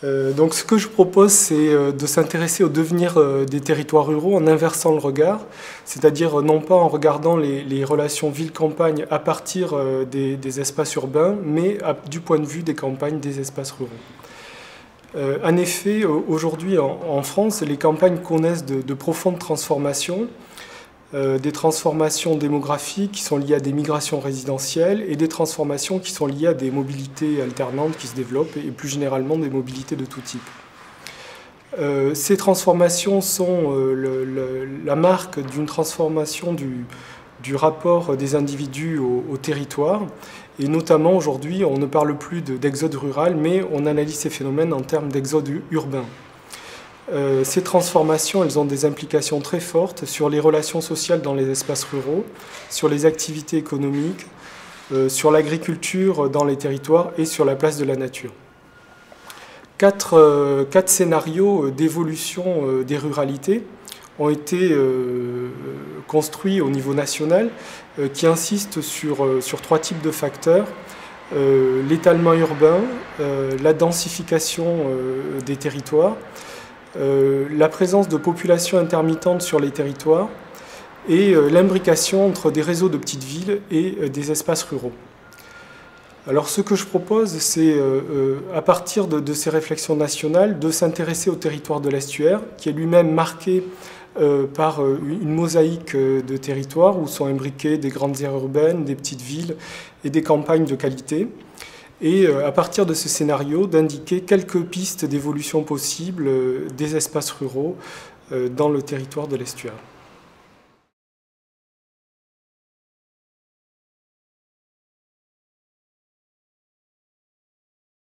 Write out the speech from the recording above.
Donc ce que je propose, c'est de s'intéresser au devenir des territoires ruraux en inversant le regard, c'est-à-dire non pas en regardant les relations ville-campagne à partir des espaces urbains, mais du point de vue des campagnes, des espaces ruraux. En effet, aujourd'hui en France, les campagnes connaissent de profondes transformations, des transformations démographiques qui sont liées à des migrations résidentielles et des transformations qui sont liées à des mobilités alternantes qui se développent et plus généralement des mobilités de tout type. Ces transformations sont la marque d'une transformation du rapport des individus au territoire et notamment aujourd'hui on ne parle plus d'exode rural mais on analyse ces phénomènes en termes d'exode urbain. Ces transformations, elles ont des implications très fortes sur les relations sociales dans les espaces ruraux, sur les activités économiques, sur l'agriculture dans les territoires et sur la place de la nature. Quatre scénarios d'évolution des ruralités ont été construits au niveau national qui insistent sur trois types de facteurs. L'étalement urbain, la densification des territoires, la présence de populations intermittentes sur les territoires et l'imbrication entre des réseaux de petites villes et des espaces ruraux. Alors ce que je propose, c'est à partir de ces réflexions nationales, de s'intéresser au territoire de l'estuaire, qui est lui-même marqué par une mosaïque de territoires où sont imbriquées des grandes aires urbaines, des petites villes et des campagnes de qualité. Et à partir de ce scénario, d'indiquer quelques pistes d'évolution possibles des espaces ruraux dans le territoire de l'estuaire.